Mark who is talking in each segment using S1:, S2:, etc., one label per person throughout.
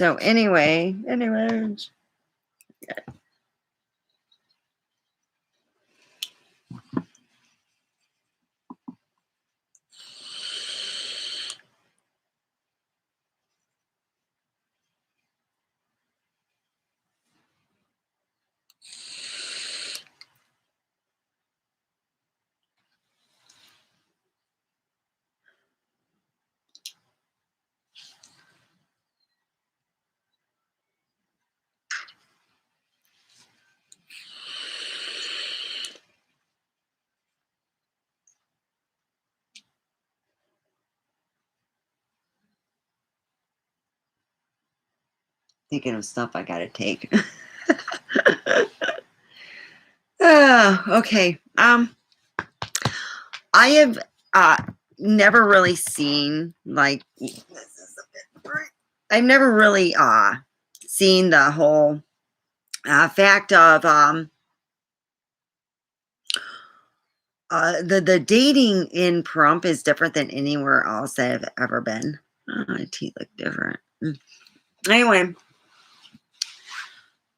S1: So anyways. Thinking of stuff I gotta take. Okay. I have never really seen like this is a bit bright. I've never really seen the whole fact of the dating in Pahrump is different than anywhere else that I've ever been. Oh, my teeth look different. Anyway,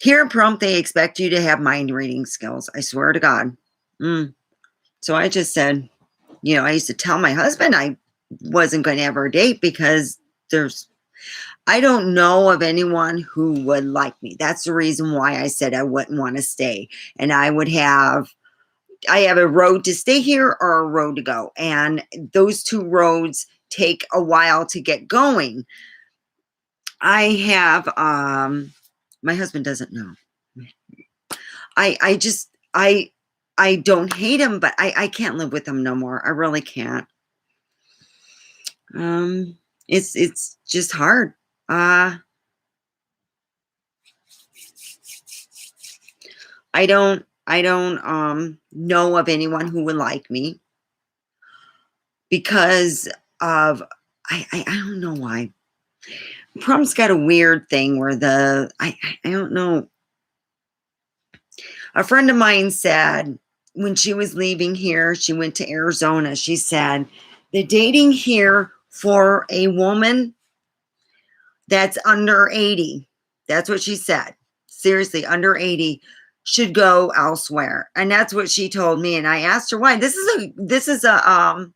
S1: here in Pahrump, they expect you to have mind reading skills. I swear to God. So I just said, you know, I used to tell my husband I wasn't going to ever date because I don't know of anyone who would like me. That's the reason why I said I wouldn't want to stay. And I have a road to stay here or a road to go. And those two roads take a while to get going. I have, my husband doesn't know. I don't hate him, but I can't live with him no more. I really can't. It's just hard. I don't know of anyone who would like me because of I don't know why. Pahrum's got a weird thing where I don't know. A friend of mine said when she was leaving here, she went to Arizona. She said the dating here for a woman that's under 80, that's what she said. Seriously, under 80 should go elsewhere. And that's what she told me. And I asked her why. This is a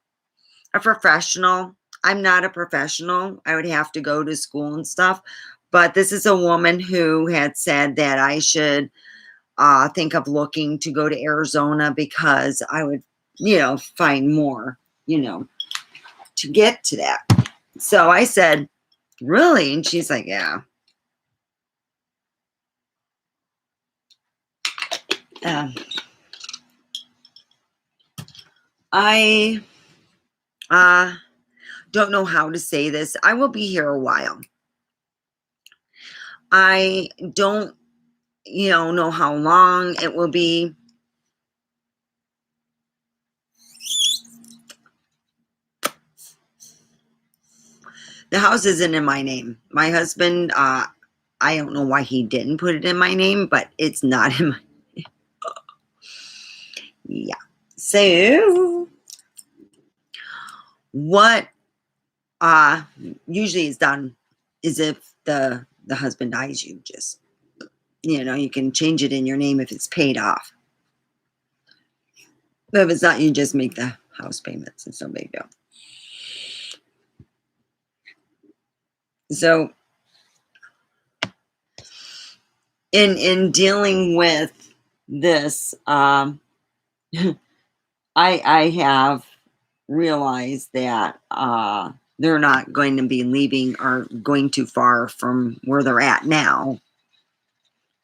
S1: professional. I'm not a professional. I would have to go to school and stuff. But this is a woman who had said that I should think of looking to go to Arizona because I would, find more, to get to that. So I said, really? And she's like, yeah. I don't know how to say this. I will be here a while. I don't, know how long it will be. The house isn't in my name. My husband, I don't know why he didn't put it in my name, but it's not in my name. Yeah. So what usually is done is if the husband dies, you just, you can change it in your name if it's paid off. But if it's not, you just make the house payments. It's no big deal. So in dealing with this, I have realized that they're not going to be leaving or going too far from where they're at now.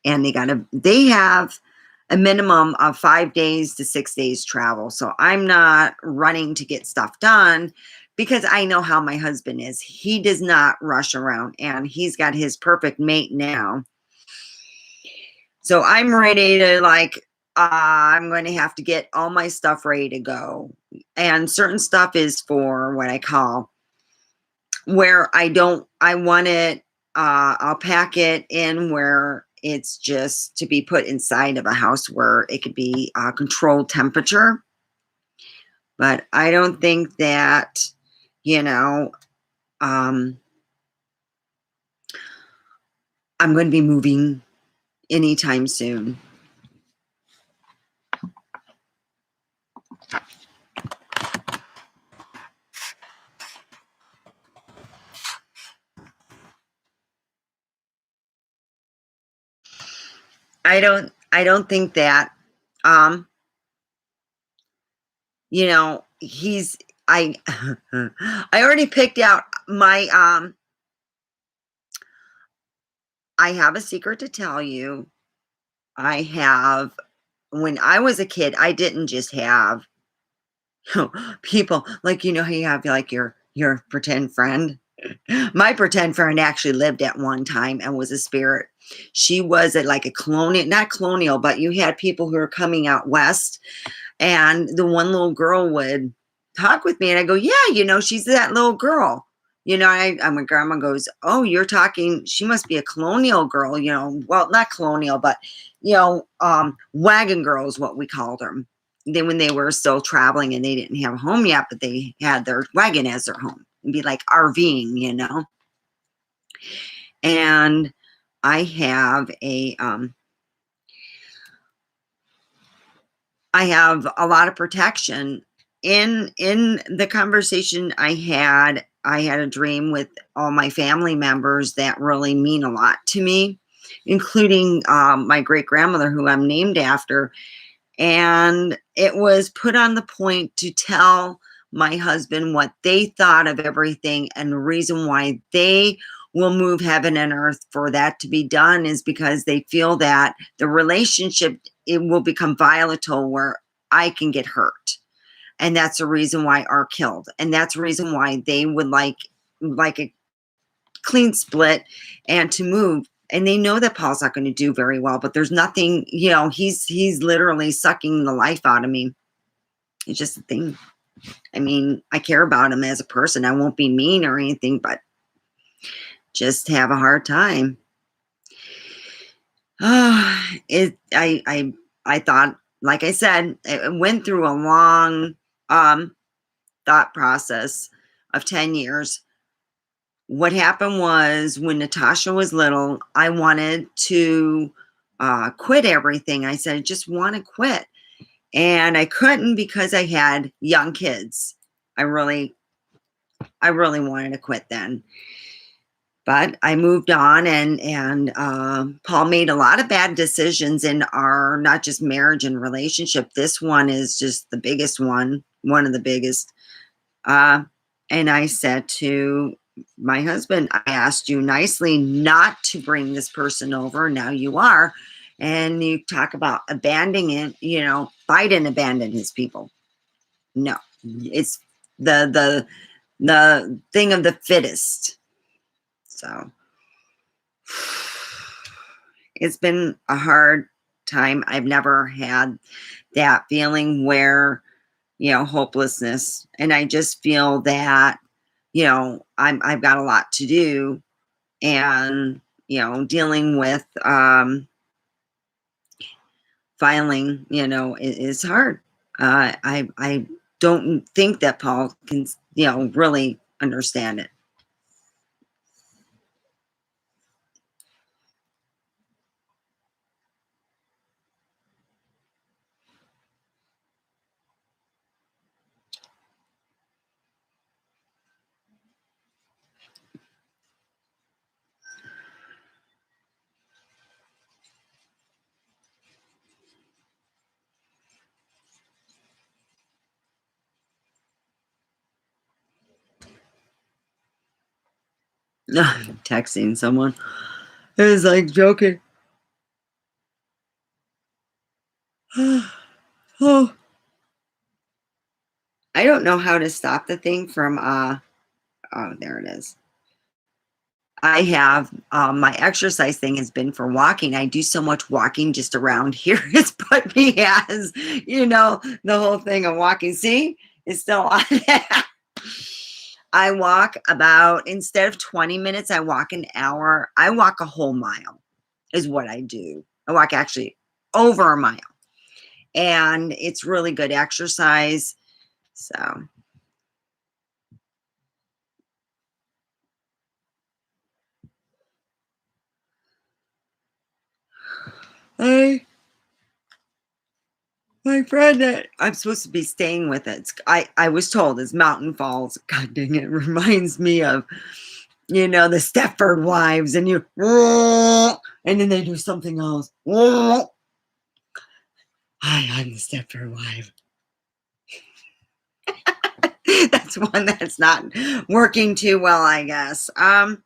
S1: And they have a minimum of 5 days to 6 days travel. So I'm not running to get stuff done because I know how my husband is. He does not rush around, and he's got his perfect mate now. So I'm ready to I'm going to have to get all my stuff ready to go. And certain stuff is for what I call where I want it, I'll pack it in where it's just to be put inside of a house where it could be controlled temperature. But I don't think that, I'm going to be moving anytime soon. I don't think that, um, you know, he's, I, I already picked out my, I have a secret to tell you. I have, when I was a kid, I didn't just have people like, how you have like your pretend friend. My pretend friend actually lived at one time and was a spirit. She was like a colonial, not colonial, but you had people who were coming out west, and the one little girl would talk with me, and I go, yeah, she's that little girl. My grandma goes, oh, you're talking, she must be a colonial girl, well, not colonial, but, wagon girls, what we called them. Then when they were still traveling and they didn't have a home yet, but they had their wagon as their home. It'd be like RVing. And I have I have a lot of protection. In the conversation I had a dream with all my family members that really mean a lot to me, including my great grandmother, who I'm named after. And it was put on the point to tell my husband what they thought of everything, and the reason why they will move heaven and earth for that to be done is because they feel that the relationship, it will become volatile where I can get hurt, and that's the reason why are killed, and that's the reason why they would like a clean split and to move. And they know that Paul's not going to do very well, but there's nothing, he's literally sucking the life out of me. It's just a thing. I mean, I care about him as a person. I won't be mean or anything, but just have a hard time. I thought, like I said, it went through a long thought process of 10 years. What happened was, when Natasha was little, I wanted to quit everything. I said, I just want to quit. And I couldn't because I had young kids. I really wanted to quit then. But I moved on, and Paul made a lot of bad decisions in our, not just marriage and relationship. This one is just the biggest one of the biggest. And I said to my husband, I asked you nicely not to bring this person over. Now you are. And you talk about abandoning it, Biden abandoned his people. No, it's the thing of the fittest. So it's been a hard time. I've never had that feeling where, hopelessness. And I just feel that, I've got a lot to do, and, dealing with filing, is hard. I don't think that Paul can, really understand it. Texting someone is like joking. Oh, I don't know how to stop the thing from oh, there it is. I have my exercise thing has been for walking. I do so much walking just around here. It's put me as, the whole thing of walking. See, it's still on. I walk about, instead of 20 minutes, I walk an hour. I walk a whole mile is what I do. I walk actually over a mile, and it's really good exercise. So I My friend that I'm supposed to be staying with, I was told is Mountain Falls. God dang it, reminds me of, the Stepford Wives, and and then they do something else. Hi, I'm the Stepford Wife. That's one that's not working too well, I guess. I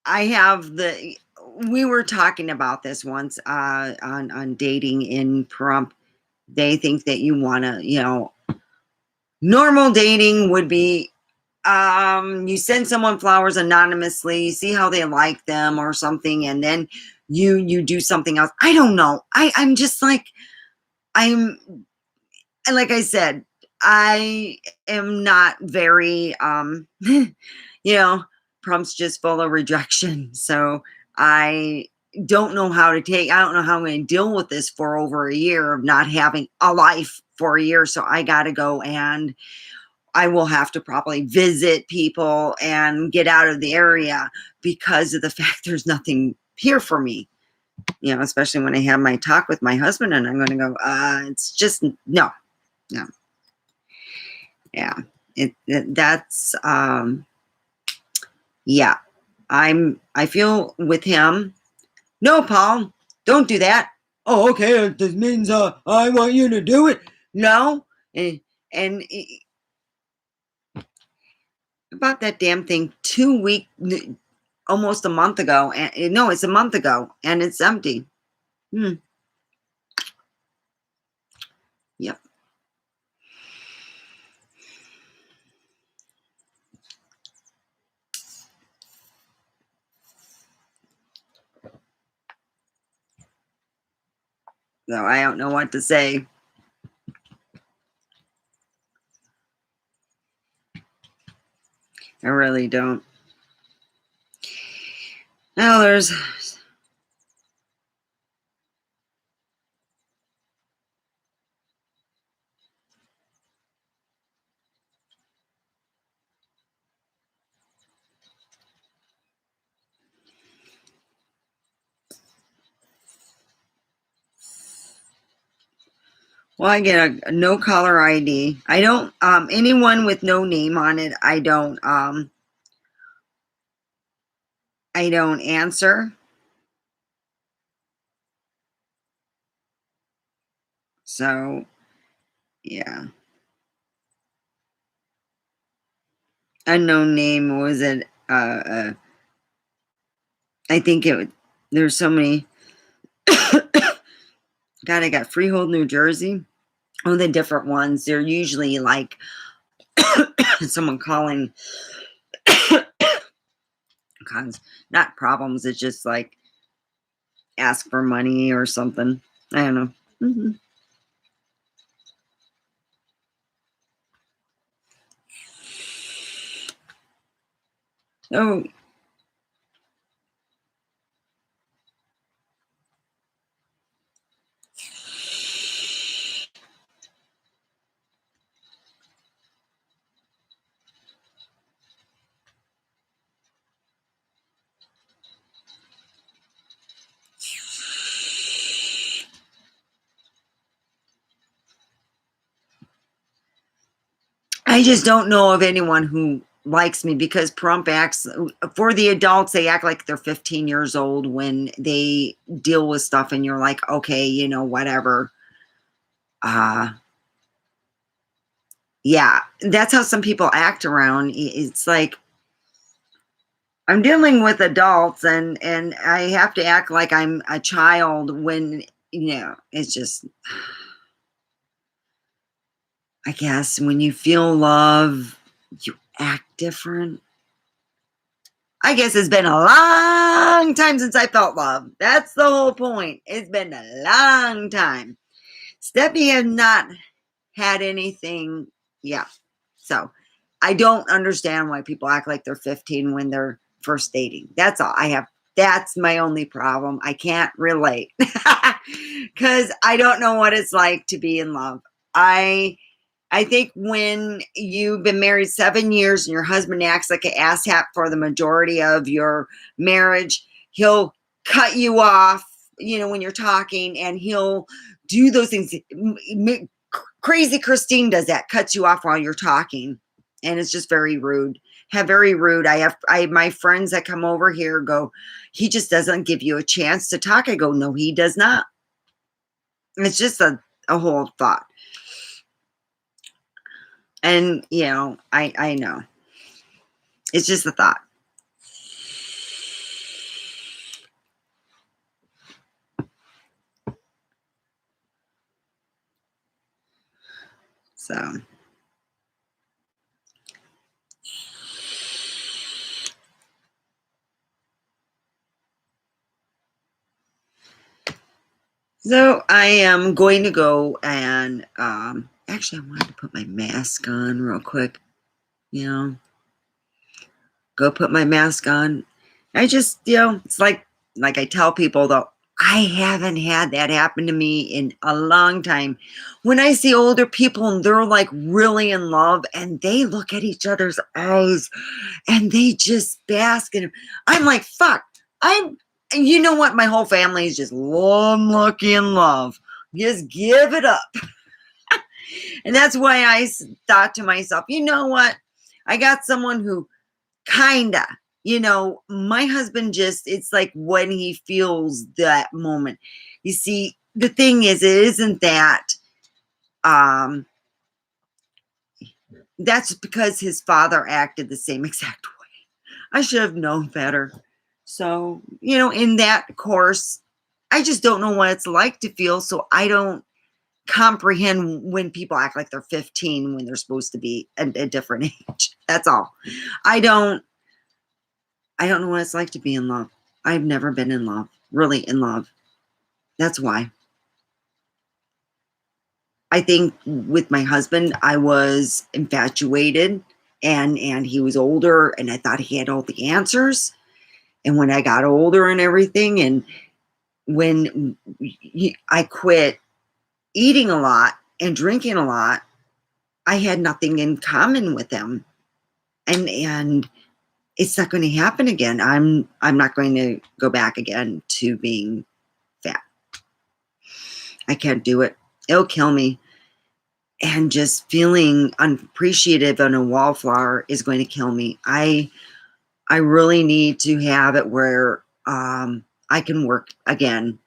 S1: I have the we were talking about this once on dating in Pahrump. They think that you want to, normal dating would be, you send someone flowers anonymously, see how they like them or something, and then you do something else. I don't know. I'm just I'm like I said, I am not very Trump's just full of rejection. So I don't know how to I don't know how I'm going to deal with this for over a year of not having a life for a year. So I got to go, and I will have to probably visit people and get out of the area because of the fact there's nothing here for me, especially when I have my talk with my husband, and I'm going to go, it's just no, no. Yeah. That's, yeah. I feel with him. No, Paul, don't do that. Oh, okay. This means I want you to do it. No, and about that damn thing 2 week, almost a month ago. And no, it's a month ago, and it's empty. Yep. So I don't know what to say. I really don't. Now there's Well, I get a no caller ID. I don't anyone with no name on it, I don't answer. So, yeah. Unknown name, was it I think there's so many. God, I got Freehold, New Jersey. Oh, the different ones. They're usually like someone calling not problems. It's just like ask for money or something. I don't know. Oh, I just don't know of anyone who likes me because Pahrump acts for the adults. They act like they're 15 years old when they deal with stuff, and you're like, okay, whatever. Yeah, that's how some people act around. It's like I'm dealing with adults, and I have to act like I'm a child when it's just. I guess when you feel love, you act different. I guess it's been a long time since I felt love. That's the whole point. It's been a long time. Stephanie has not had anything. Yeah. So I don't understand why people act like they're 15 when they're first dating. That's all I have. That's my only problem. I can't relate because I don't know what it's like to be in love. I I think when you've been married 7 years and your husband acts like an asshat for the majority of your marriage, he'll cut you off, when you're talking, and he'll do those things. Crazy Christine does that, cuts you off while you're talking, and it's just very rude. Very rude. My friends that come over here go, he just doesn't give you a chance to talk. I go, no, he does not. It's just a whole thought. And, I know. It's just a thought. So. So I am going to go and, actually I wanted to put my mask on real quick, go put my mask on. I just, it's like I tell people though, I haven't had that happen to me in a long time. When I see older people and they're like really in love and they look at each other's eyes and they just bask in, I'm like, fuck, you know what? My whole family is just lucky in love. Just give it up. And that's why I thought to myself, you know what? I got someone who kinda, my husband just, it's like when he feels that moment. You see, the thing is, it isn't that, that's because his father acted the same exact way. I should have known better. So, in that course, I just don't know what it's like to feel. So I don't comprehend when people act like they're 15 when they're supposed to be a different age. That's all. I don't know what it's like to be in love. I've never been in love, really in love. That's why. I think with my husband, I was infatuated and he was older and I thought he had all the answers. And when I got older and everything, and when I quit eating a lot and drinking a lot, I had nothing in common with him. And it's not going to happen again. I'm not going to go back again to being fat. I can't do it. It'll kill me. And just feeling unappreciative on a wallflower is going to kill me. I really need to have it where I can work again.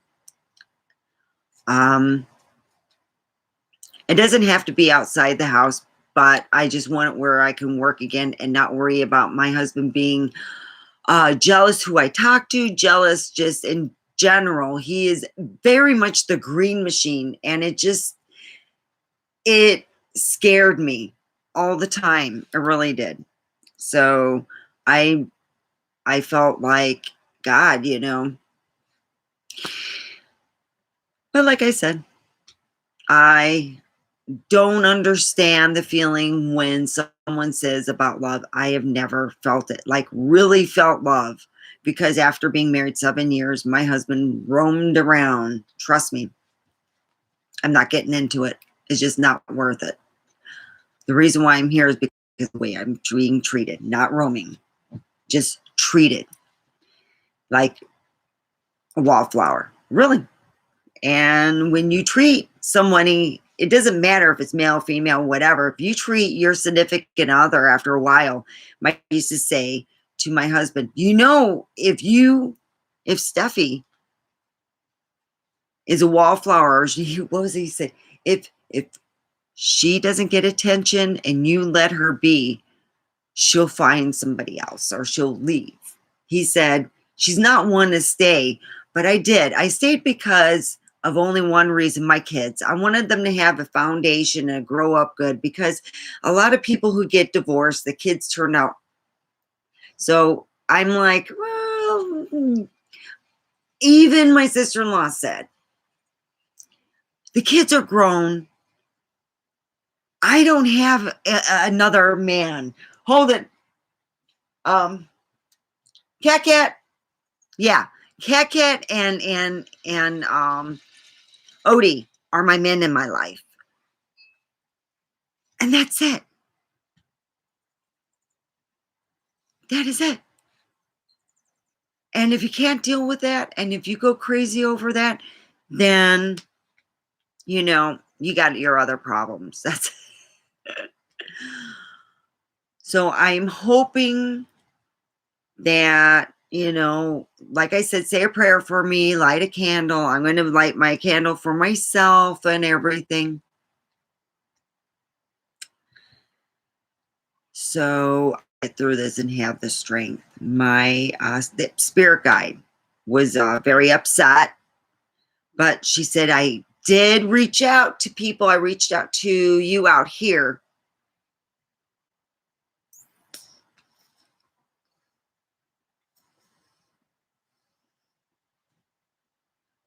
S1: It doesn't have to be outside the house, but I just want it where I can work again and not worry about my husband being jealous who I talk to, jealous just in general. He is very much the green machine, and it scared me all the time. It really did. So I felt like, God, but like I said, I don't understand the feeling when someone says about love. I have never felt it, like really felt love, because after being married 7 years, my husband roamed around. Trust me, I'm not getting into it. It's just not worth it. The reason why I'm here is because of the way I'm being treated, not roaming, just treated like a wallflower, really. And when you treat somebody, it doesn't matter if it's male, female, whatever. If you treat your significant other after a while, I used to say to my husband, if Steffi is a wallflower, what was he say? If she doesn't get attention and you let her be, she'll find somebody else or she'll leave. He said, she's not one to stay, but I did. I stayed because of only one reason, my kids. I wanted them to have a foundation and grow up good, because a lot of people who get divorced, the kids turn out. So I'm like, well, even my sister-in-law said, the kids are grown. I don't have another man. Hold it. Cat. Yeah. Cat and Odie are my men in my life. And that's it. That is it. And if you can't deal with that, and if you go crazy over that, then, you got your other problems. That's so I'm hoping that, like I said, say a prayer for me, light a candle. I'm going to light my candle for myself and everything. So I get through this and have the strength. My the spirit guide was very upset, but she said, I did reach out to people. I reached out to you out here.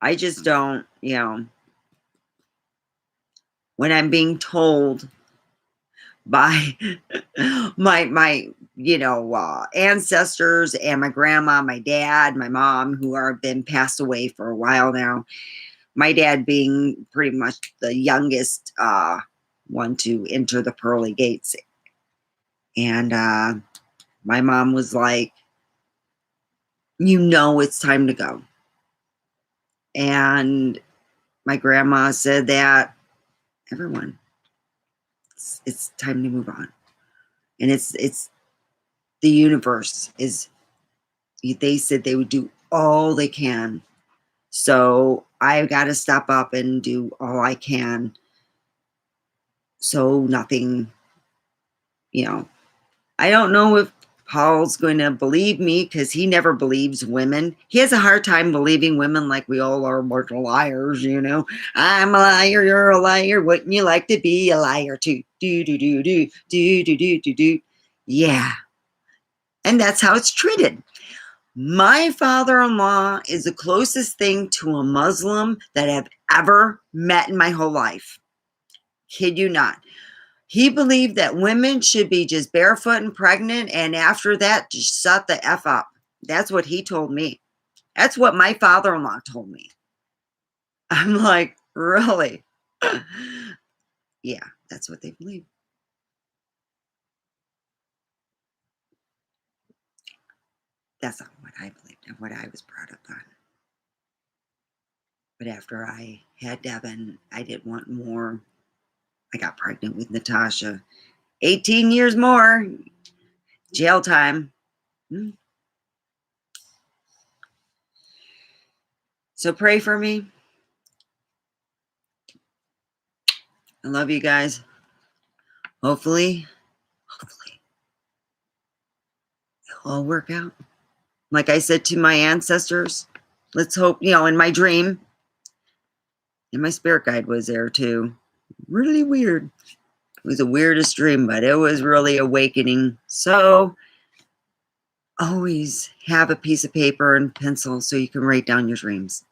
S1: I just don't, when I'm being told by my ancestors and my grandma, my dad, my mom, who are been passed away for a while now. My dad being pretty much the youngest one to enter the pearly gates, and my mom was like, it's time to go. And my grandma said that everyone, it's time to move on. And it's the universe is, they said they would do all they can. So I've got to step up and do all I can. So nothing, I don't know if Paul's going to believe me, because he never believes women. He has a hard time believing women, like we all are mortal liars, I'm a liar, you're a liar. Wouldn't you like to be a liar too? Do, do, do, do, do, do, do, do, do. Yeah. And that's how it's treated. My father-in-law is the closest thing to a Muslim that I've ever met in my whole life. Kid you not. He believed that women should be just barefoot and pregnant, and after that, just shut the F up. That's what he told me. That's what my father-in-law told me. I'm like, really? Yeah, that's what they believe. That's not what I believed and what I was brought up on. But after I had Devin, I didn't want more. I got pregnant with Natasha. 18 years more. Jail time. So pray for me. I love you guys. Hopefully it'll all work out. Like I said to my ancestors, let's hope, in my dream, and my spirit guide was there too. Really weird. It was the weirdest dream, but it was really awakening. So always have a piece of paper and pencil so you can write down your dreams.